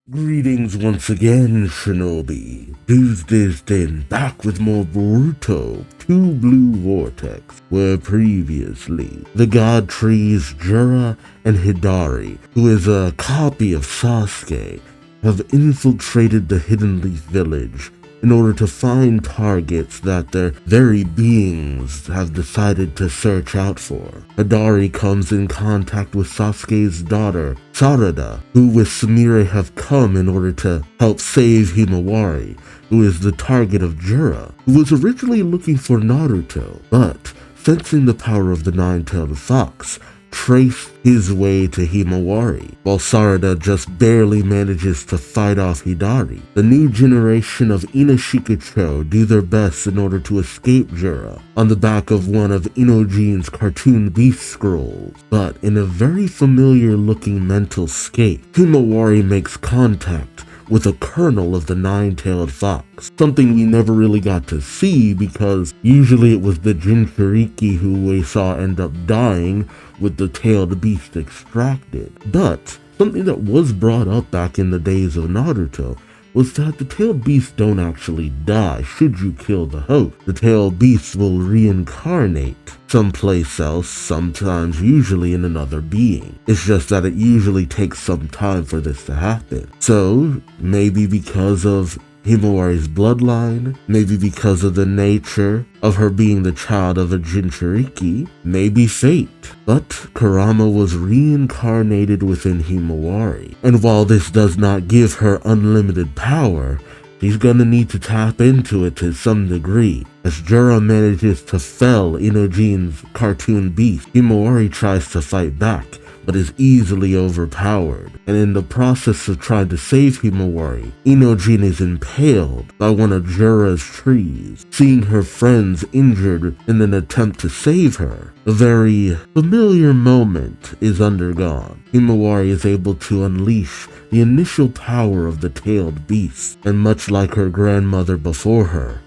Greetings once again, Shinobi. Duuz-Diz-Din back with more Boruto 2 Blue Vortex, where previously the god trees Jura and Hidari, who is a copy of Sasuke, have infiltrated the Hidden Leaf village in order to find targets that their very beings have decided to search out for. Hidari comes in contact with Sasuke's daughter, Sarada, who with Sumire have come in order to help save Himawari, who is the target of Jura, who was originally looking for Naruto, but sensing the power of the nine-tailed fox, traced his way to Himawari, while Sarada just barely manages to fight off Hidari. The new generation of Inashikacho do their best in order to escape Jura on the back of one of Inojin's cartoon beast scrolls, but in a very familiar looking mental scape, Himawari makes contact with a kernel of the nine-tailed fox, something we never really got to see because usually it was the Jinchuriki who we saw end up dying with the tailed beast extracted. But something that was brought up back in the days of Naruto was that the tailed beasts don't actually die should you kill the host. The tailed beasts will reincarnate someplace else, sometimes usually in another being. It's just that it usually takes some time for this to happen. So maybe because of Himawari's bloodline, maybe because of the nature of her being the child of a Jinchuriki, maybe fate. But Kurama was reincarnated within Himawari, and while this does not give her unlimited power, she's gonna need to tap into it to some degree. As Jura manages to fell Inojin's cartoon beast, Himawari tries to fight back, but is easily overpowered, and in the process of trying to save Himawari, Inojin is impaled by one of Jura's trees. Seeing her friends injured in an attempt to save her, a very familiar moment is undergone. Himawari is able to unleash the initial power of the tailed beast, and much like her grandmother before her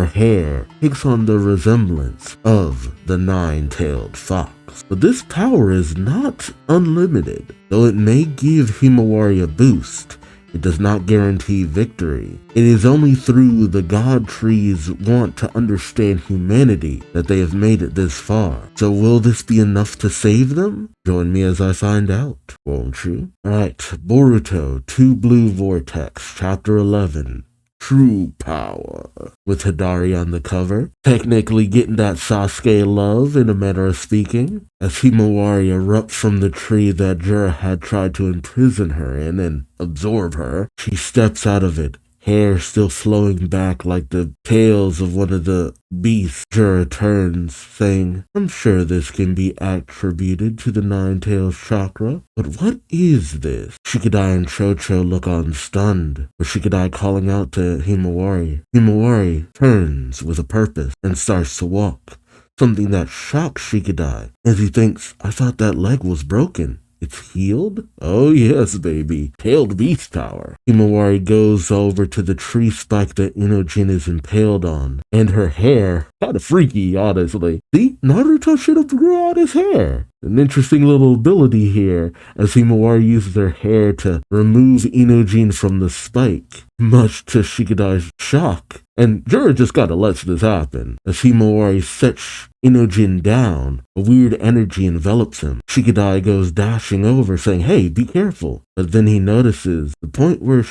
hair takes on the resemblance of the nine-tailed fox. But this power is not unlimited. Though it may give Himawari a boost, it does not guarantee victory. It is only through the god trees' want to understand humanity that they have made it this far. So will this be enough to save them? Join me as I find out, won't you? Alright, Boruto 2 Blue Vortex, Chapter 11. True Power, with Hidari on the cover, technically getting that Sasuke love in a manner of speaking, as Himawari erupts from the tree that Jura had tried to imprison her in and absorb her. She steps out of it, hair still flowing back like the tails of one of the beasts. Jura turns, saying, "I'm sure this can be attributed to the nine-tails chakra, but what is this?" Shikadai and Chocho look on stunned, with Shikadai calling out to Himawari. Himawari turns with a purpose and starts to walk, something that shocks Shikadai, as he thinks, "I thought that leg was broken. It's healed?" "Oh yes, baby. Tailed beast power." Himawari goes over to the tree spike that Inojin is impaled on, and her hair, kinda freaky, honestly. See, Naruto should have grew out his hair. An interesting little ability here, as Himawari uses her hair to remove Inojin from the spike, much to Shikadai's shock. And Jura just gotta let this happen. As Himawari sets Inojin down, a weird energy envelops him. Shikadai goes dashing over, saying, "Hey, be careful." But then he notices the point where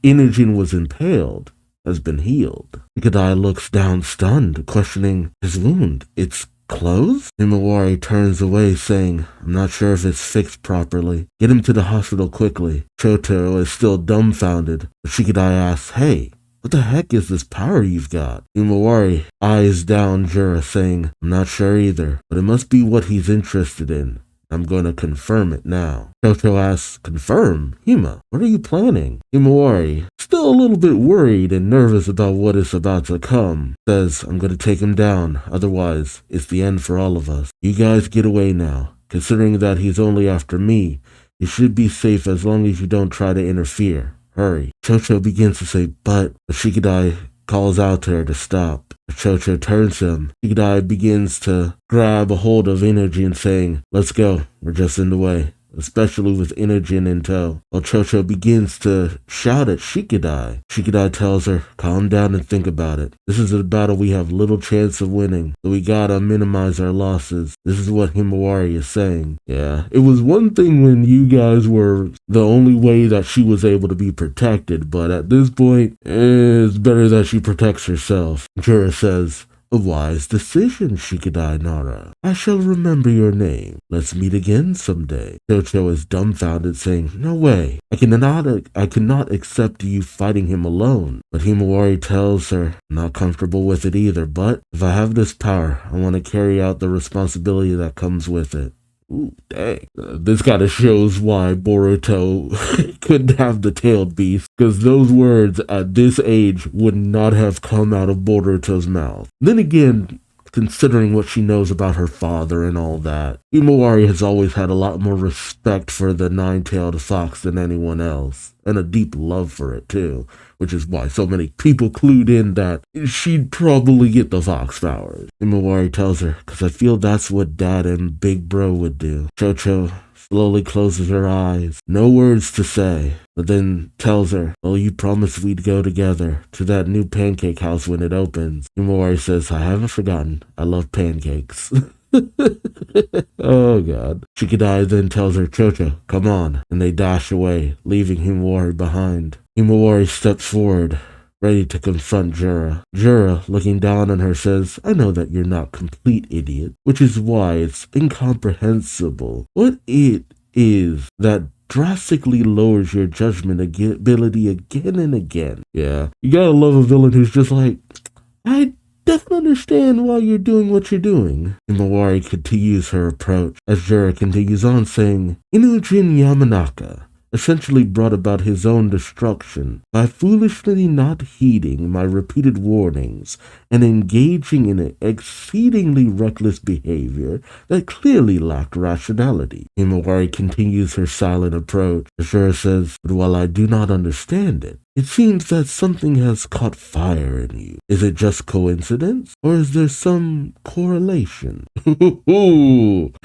Inojin was impaled has been healed. Shikadai looks down stunned, questioning his wound. "It's closed?" Himawari turns away, saying, "I'm not sure if it's fixed properly. Get him to the hospital quickly." Choto is still dumbfounded, but Shikadai asks, "Hey, what the heck is this power you've got?" Himawari eyes down Jura, saying, "I'm not sure either, but it must be what he's interested in. I'm going to confirm it now." Chocho asks, "Confirm? Hima, what are you planning?" Himawari, still a little bit worried and nervous about what is about to come, says, "I'm going to take him down, otherwise it's the end for all of us. You guys get away now. Considering that he's only after me, you should be safe as long as you don't try to interfere. Hurry." Chocho begins to say, but Shikadai calls out to her to stop. Chocho turns to him. Shikadai begins to grab a hold of Inojin, saying, "Let's go. We're just in the way." especially with Energen in tow. While Chocho begins to shout at Shikadai, Shikadai tells her, calm down and think about it. This is a battle we have little chance of winning, so we gotta minimize our losses. This is what Himawari is saying. Yeah, it was one thing when you guys were the only way that she was able to be protected, but at this point, it's better that she protects herself. Jura says, a wise decision, Shikadai Nara. I shall remember your name. Let's meet again someday. Chocho is dumbfounded, saying, no way. I cannot accept you fighting him alone. But Himawari tells her, I'm not comfortable with it either, but if I have this power, I want to carry out the responsibility that comes with it. Ooh, dang. This kind of shows why Boruto couldn't have the tailed beast, because those words at this age would not have come out of Boruto's mouth. Then again, considering what she knows about her father and all that, Himawari has always had a lot more respect for the nine-tailed fox than anyone else, and a deep love for it too, which is why so many people clued in that she'd probably get the fox powers. Himawari tells her, because I feel that's what Dad and Big Bro would do. Chocho slowly closes her eyes, no words to say, but then tells her, well, you promised we'd go together to that new pancake house when it opens. Himawari says, I haven't forgotten. I love pancakes. Oh god. Shikadai then tells her, Chocho, come on, and they dash away, leaving Himawari behind. Himawari steps forward, ready to confront Jura. Jura, looking down on her, says, I know that you're not complete idiot, which is why it's incomprehensible what it is that drastically lowers your judgment ability again and again. Yeah, you gotta love a villain who's just like, I don't understand why you're doing what you're doing. Himawari continues her approach as Jura continues on, saying, Inujin Yamanaka essentially brought about his own destruction by foolishly not heeding my repeated warnings and engaging in an exceedingly reckless behavior that clearly lacked rationality. Himawari continues her silent approach. Ashura says, but while I do not understand it, it seems that something has caught fire in you. Is it just coincidence? Or is there some correlation? And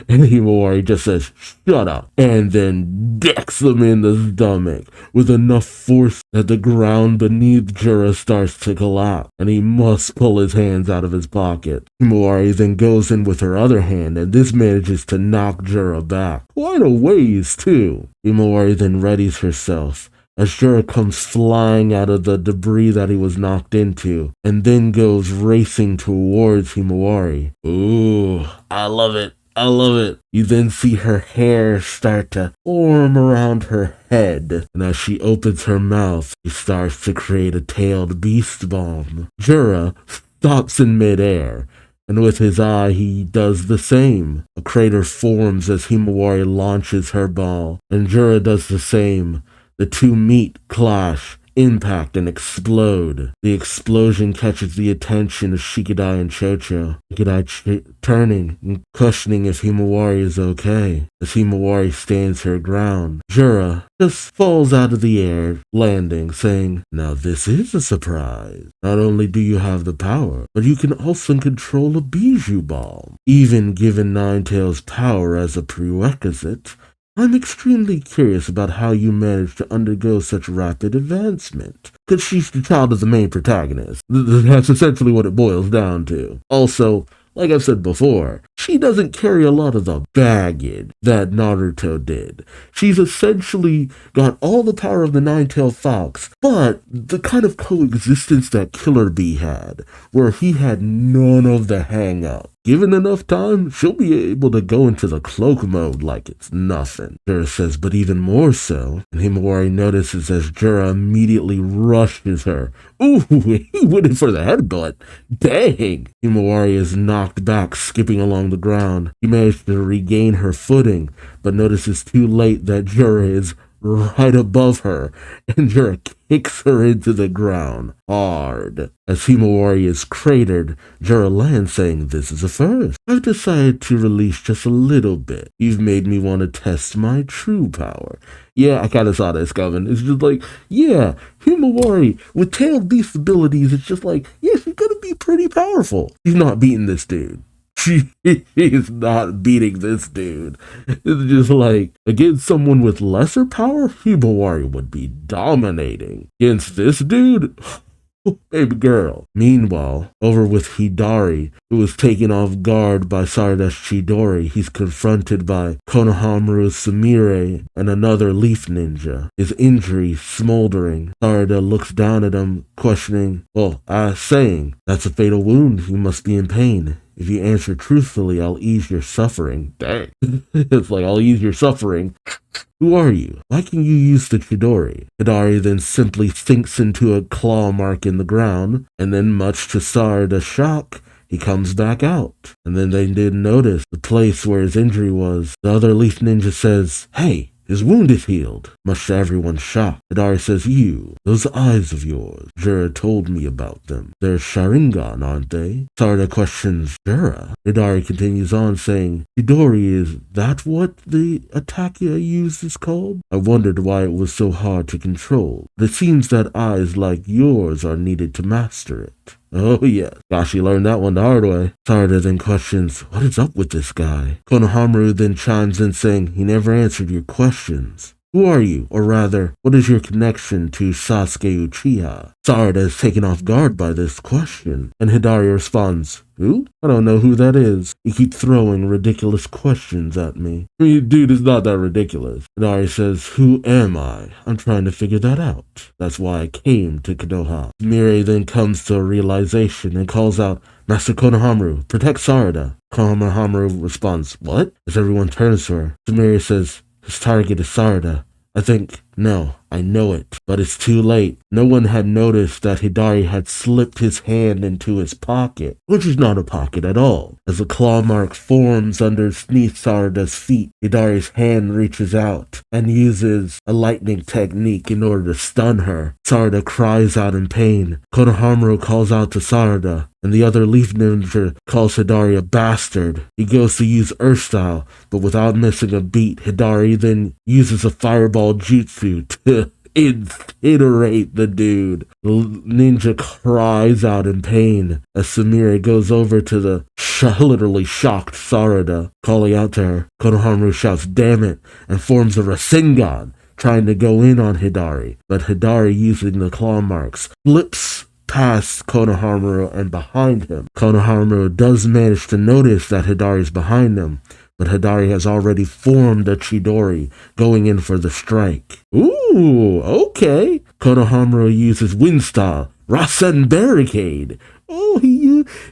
Himawari just says, shut up, and then decks him in the stomach with enough force that the ground beneath Jura starts to collapse, and he must pull his hands out of his pocket. Himawari then goes in with her other hand, and this manages to knock Jura back. Quite a ways, too. Himawari then readies herself as Jura comes flying out of the debris that he was knocked into, and then goes racing towards Himawari. Ooh, I love it. I love it. You then see her hair start to form around her head, and as she opens her mouth, she starts to create a tailed beast bomb. Jura stops in midair, and with his eye he does the same. A crater forms as Himawari launches her ball, and Jura does the same. The two meet, clash, impact, and explode. The explosion catches the attention of Shikadai and Chocho. Shikadai turning and questioning if Himawari is okay, as Himawari stands her ground. Jura just falls out of the air, landing, saying, now this is a surprise. Not only do you have the power, but you can also control a bijou ball. Even given Ninetales' power as a prerequisite, I'm extremely curious about how you managed to undergo such rapid advancement. Because she's the child of the main protagonist. That's essentially what it boils down to. Also, like I've said before, she doesn't carry a lot of the baggage that Naruto did. She's essentially got all the power of the nine-tailed fox, but the kind of coexistence that Killer Bee had, where he had none of the hang-up. Given enough time, she'll be able to go into the cloak mode like it's nothing. Jura says, but even more so, and Himawari notices as Jura immediately rushes her. Ooh, he went in for the headbutt. Dang! Himawari is knocked back, skipping along the ground. He managed to regain her footing, but notices too late that Jura is right above her, and Jura kicks her into the ground hard. As Himawari is cratered, Jura lands, saying, this is a first. I've decided to release just a little bit. You've made me want to test my true power. Yeah, I kind of saw this coming. It's just like, yeah, Himawari with tailed beast abilities, it's just like, yeah, she's gonna be pretty powerful. She's not beating this dude. she is not beating this dude. It's just like, against someone with lesser power, Himawari would be dominating. Against this dude, baby girl. Meanwhile, over with Hidari, who was taken off guard by Sarada's Chidori, he's confronted by Konohamaru's Sumire and another leaf ninja. His injury smoldering. Sarada looks down at him, questioning, saying, "That's a fatal wound. You must be in pain. If you answer truthfully, I'll ease your suffering." Dang. It's like, I'll ease your suffering. Who are you? Why can you use the Chidori? Hidari then simply sinks into a claw mark in the ground, and then much to Sarada's shock, he comes back out. And then they did notice the place where his injury was. The other leaf ninja says, "Hey, his wound is healed." Much to everyone's shock, Hidari says, those eyes of yours, Jura told me about them. They're Sharingan, aren't they? Sarada questions Jura. Hidari continues on saying, "Chidori, is that what the attack I used is called? I wondered why it was so hard to control. But it seems that eyes like yours are needed to master it." Oh yes, gosh, he learned that one the hard way. Sarada then questions, "What is up with this guy?" Konohamaru then chimes in saying, "He never answered your questions. Who are you? Or rather, what is your connection to Sasuke Uchiha?" Sarada is taken off guard by this question, and Hidari responds, "Who? I don't know who that is. You keep throwing ridiculous questions at me." I mean, dude, it's not that ridiculous. Hidari says, "Who am I? I'm trying to figure that out. That's why I came to Konoha." Sumire then comes to a realization and calls out, "Master Konohamaru, protect Sarada." Konohamaru responds, "What?" As everyone turns to her, Sumire says, "His target is Sarada. I know it, but it's too late." No one had noticed that Hidari had slipped his hand into his pocket, which is not a pocket at all. As a claw mark forms underneath Sarada's feet, Hidari's hand reaches out and uses a lightning technique in order to stun her. Sarada cries out in pain. Konohamaru calls out to Sarada, and the other leaf ninja calls Hidari a bastard. He goes to use Earth Style, but without missing a beat, Hidari then uses a fireball jutsu to incinerate the dude. The ninja cries out in pain as Sumire goes over to the literally shocked Sarada, calling out to her. Konohamaru shouts, "Damn it," and forms a Rasengan, trying to go in on Hidari, but Hidari, using the claw marks, flips past Konohamaru and behind him. Konohamaru does manage to notice that Hidari's behind him, but Hidari has already formed a Chidori, going in for the strike. Ooh, okay. Konohamaru uses Wind Style, Rasen Barricade. Oh,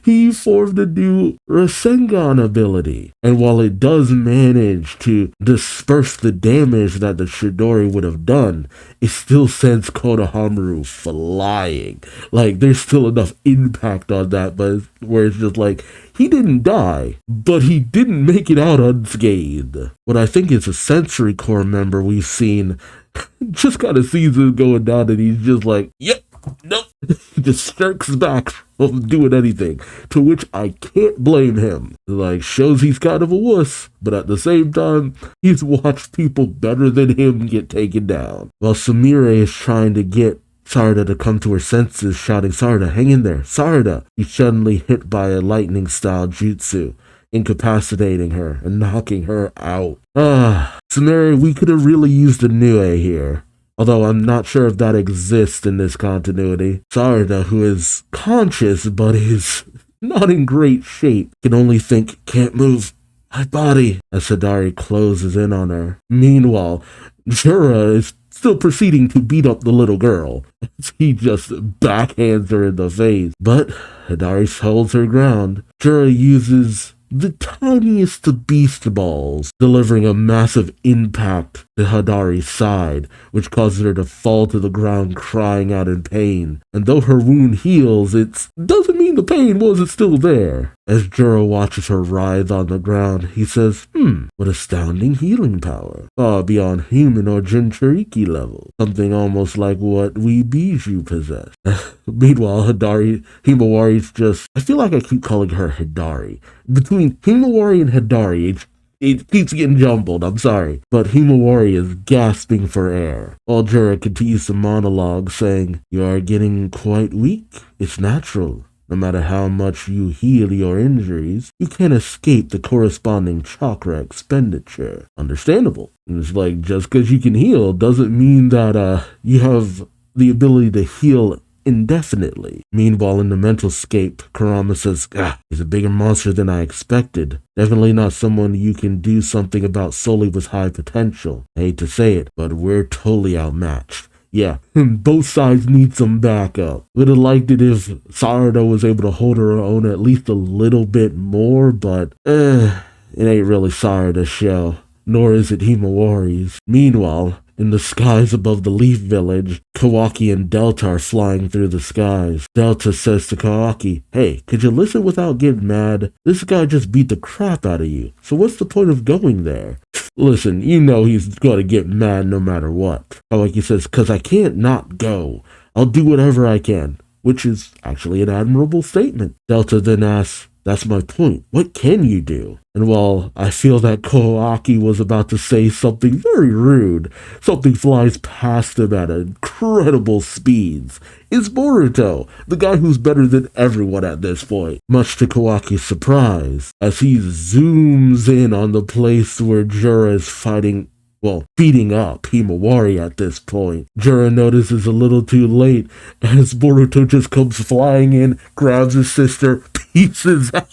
he formed a new Rasengan ability. And while it does manage to disperse the damage that the Chidori would have done, it still sends Konohamaru flying. Like, there's still enough impact on that, but where it's just like, he didn't die, but he didn't make it out unscathed. What I think is a Sensory Corps member we've seen just kind of sees it going down, and he's just like, yep. Nope. He just shirks back from doing anything, to which I can't blame him. Like, shows he's kind of a wuss, but at the same time, he's watched people better than him get taken down. While Sumire is trying to get Sarada to come to her senses, shouting, "Sarada, hang in there, Sarada!" He's suddenly hit by a lightning-style jutsu, incapacitating her and knocking her out. Sumire, we could have really used a Nue here. Although I'm not sure if that exists in this continuity. Sarada, who is conscious but is not in great shape, can only think, "Can't move my body," as Hidari closes in on her. Meanwhile, Jura is still proceeding to beat up the little girl. He just backhands her in the face. But Hidari holds her ground. Jura uses the tiniest of beast balls, delivering a massive impact to Hidari's side, which causes her to fall to the ground crying out in pain. And though her wound heals, it doesn't mean the pain wasn't still there. As Juro watches her writhe on the ground, he says, what astounding healing power. Far beyond human or Jinchuriki level. Something almost like what we Bijou possess. Meanwhile, Himawari's just, I feel like I keep calling her Hidari. Between Himawari and Hidari, it keeps getting jumbled, I'm sorry. But Himawari is gasping for air. While Jura continues to monologue, saying, "You are getting quite weak. It's natural. No matter how much you heal your injuries, you can't escape the corresponding chakra expenditure. Understandable. And it's like, just because you can heal doesn't mean that you have the ability to heal indefinitely. Meanwhile, in the mental scape, Kurama says, he's a bigger monster than I expected. Definitely not someone you can do something about solely with high potential. I hate to say it, but we're totally outmatched. Yeah, both sides need some backup. Would have liked it if Sarada was able to hold her own at least a little bit more, but it ain't really Sarada's show, nor is it Himawari's. Meanwhile, in the skies above the Leaf Village, Kawaki and Delta are flying through the skies. Delta says to Kawaki, "Hey, could you listen without getting mad? This guy just beat the crap out of you, so what's the point of going there?" Listen, you know he's gonna get mad no matter what. Kawaki says, "'Cause I can't not go. I'll do whatever I can," which is actually an admirable statement. Delta then asks, "That's my point. What can you do?" And while I feel that Kawaki was about to say something very rude, something flies past him at incredible speeds. It's Boruto, the guy who's better than everyone at this point. Much to Kawaki's surprise, as he zooms in on the place where Jura is beating up Himawari at this point. Jura notices a little too late as Boruto just comes flying in, grabs his sister, pieces out.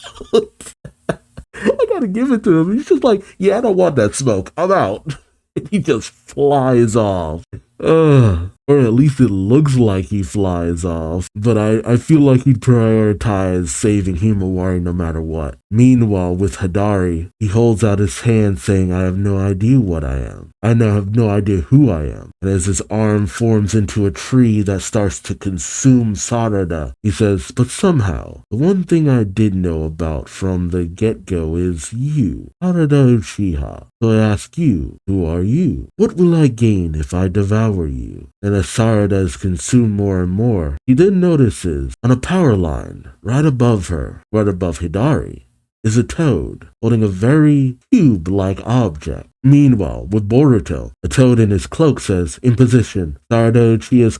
I gotta give it to him. He's just like, "Yeah, I don't want that smoke. I'm out." And he just flies off. Or at least it looks like he flies off. But I feel like he'd prioritize saving Himawari no matter what. Meanwhile, with Hidari, he holds out his hand saying, "I have no idea what I am. I now have no idea who I am." And as his arm forms into a tree that starts to consume Sarada, he says, "But somehow, the one thing I did know about from the get-go is you, Sarada Uchiha. So I ask you, who are you? What will I gain if I devour you?" And as Sarada is consumed more and more, he then notices on a power line right above Hidari, is a toad holding a very cube-like object. Meanwhile, with Boruto, the toad in his cloak says, "In position. Sarada Uchiha's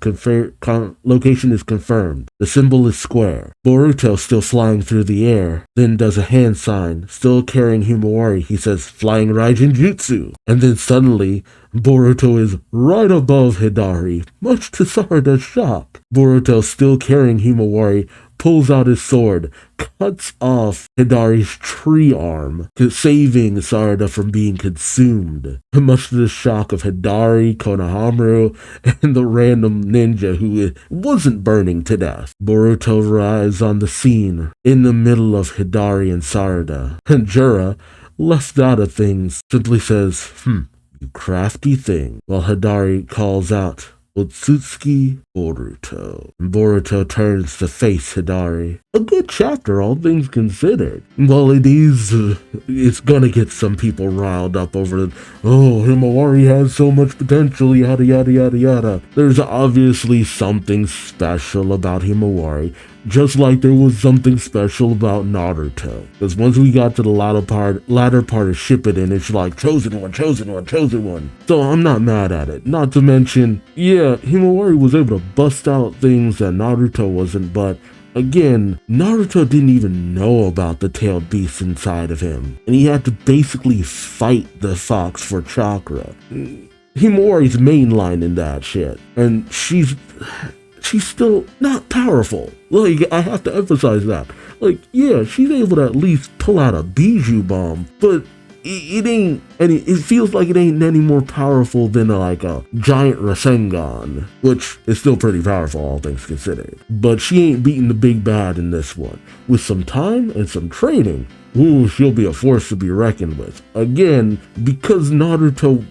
location is confirmed. The symbol is square." Boruto, still flying through the air, then does a hand sign, still carrying Himawari. He says, "Flying Raijin Jutsu." And then suddenly, Boruto is right above Hidari, much to Sarada's shock. Boruto, still carrying Himawari, pulls out his sword, cuts off Hidari's tree arm, saving Sarada from being consumed. Much to the shock of Hidari, Konohamaru, and the random ninja who wasn't burning to death. Boruto arrives on the scene in the middle of Hidari and Sarada. And Jura, left out of things, simply says, "You crafty thing," while Hidari calls out, "Otsutsuki Boruto." And Boruto turns to face Hidari. A good chapter, all things considered. Well, it's gonna get some people riled up over it. "Oh, Himawari has so much potential, yada yada yada yada." There's obviously something special about Himawari, just like there was something special about Naruto. Because once we got to the latter part of Shippuden, it's like, chosen one, chosen one, chosen one. So I'm not mad at it. Not to mention, yeah, Himawari was able to bust out things that Naruto wasn't, but again, Naruto didn't even know about the tailed beast inside of him. And he had to basically fight the fox for chakra. Himawari's mainline in that shit. And she's still not powerful. Like, I have to emphasize that. Like, yeah, she's able to at least pull out a Bijou bomb, but it ain't, and it feels like it ain't any more powerful than like a giant Rasengan, which is still pretty powerful, all things considered. But she ain't beating the big bad in this one. With some time and some training, she'll be a force to be reckoned with. Again, because Naruto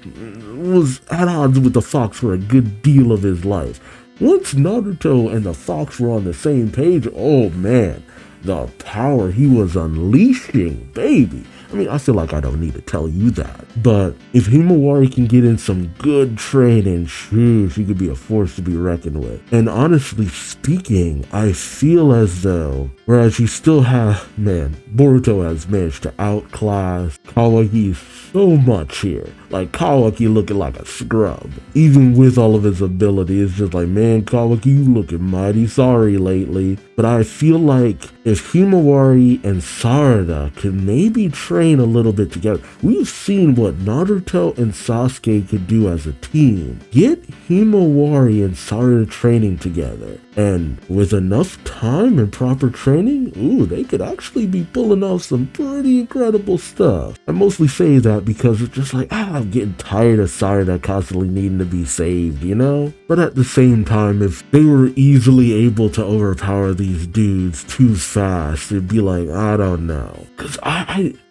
was at odds with the fox for a good deal of his life. Once Naruto and the fox were on the same page, oh man, the power he was unleashing, baby. I mean, I feel like I don't need to tell you that. But if Himawari can get in some good training, she could be a force to be reckoned with. And honestly speaking, I feel as though, whereas you still have, Boruto has managed to outclass Kawaki so much here. Like, Kawaki looking like a scrub. Even with all of his ability, it's just like, man, Kawaki, you looking mighty sorry lately. But I feel like if Himawari and Sarada can maybe train a little bit together, we've seen what Naruto and Sasuke could do as a team. Get Himawari and Sarada training together, and with enough time and proper training, ooh, they could actually be pulling off some pretty incredible stuff. I mostly say that because it's just like, I'm getting tired of Sarada constantly needing to be saved, you know? But at the same time, if they were easily able to overpower these dudes too fast, it'd be like, I don't know. Because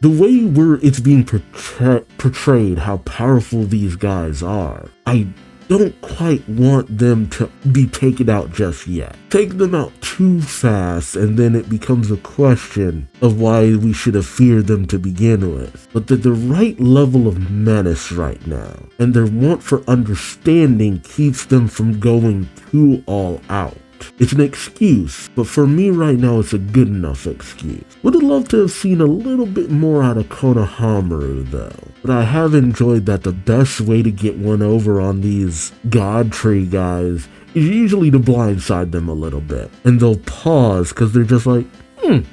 the way it's being portrayed how powerful these guys are, I don't quite want them to be taken out just yet. Take them out too fast, and then it becomes a question of why we should have feared them to begin with. But they're the right level of menace right now, and their want for understanding keeps them from going too all out. It's an excuse, but for me right now, it's a good enough excuse. Would have loved to have seen a little bit more out of Konohamaru though, but I have enjoyed that the best way to get one over on these God Tree guys is usually to blindside them a little bit, and they'll pause because they're just like, that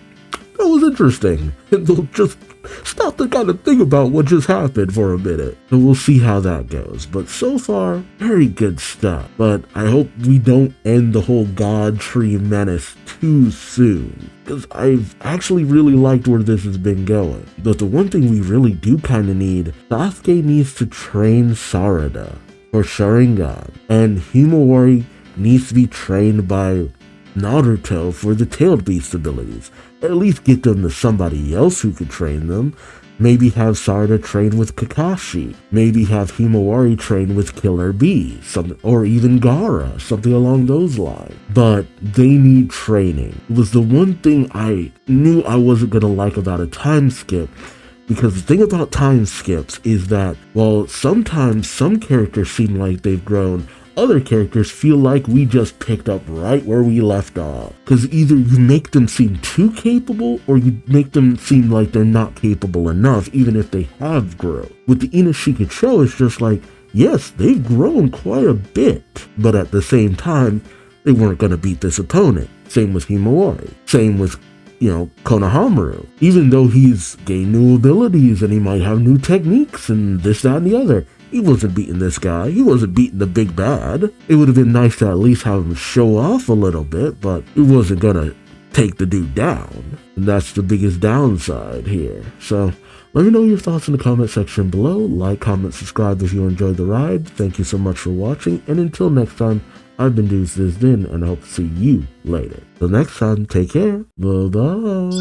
was interesting, and they'll just stop to kind of think about what just happened for a minute. So we'll see how that goes. But so far, very good stuff. But I hope we don't end the whole God Tree menace too soon, because I've actually really liked where this has been going. But the one thing we really do kind of need, Sasuke needs to train Sarada for Sharingan, and Himawari needs to be trained by Naruto for the tailed beast abilities. At least get them to somebody else who could train them. Maybe have Sarada train with Kakashi. Maybe have Himawari train with Killer Bee, or even Gaara, something along those lines. But they need training. It was the one thing I knew I wasn't going to like about a time skip, because the thing about time skips is that, while sometimes some characters seem like they've grown, other characters feel like we just picked up right where we left off. Because either you make them seem too capable, or you make them seem like they're not capable enough, even if they have grown. With the Inoshika show, it's just like, yes, they've grown quite a bit, but at the same time, they weren't going to beat this opponent. Same with Himawari. Same with, Konohamaru. Even though he's gained new abilities and he might have new techniques and this, that, and the other, he wasn't beating this guy. He wasn't beating the big bad. It would have been nice to at least have him show off a little bit, but it wasn't gonna take the dude down. And that's the biggest downside here. So let me know your thoughts in the comment section below. Like, comment, subscribe if you enjoyed the ride. Thank you so much for watching, and until next time, I've been Duuz-Diz-Din, and I hope to see you later. Till next time, take care. Bye-bye.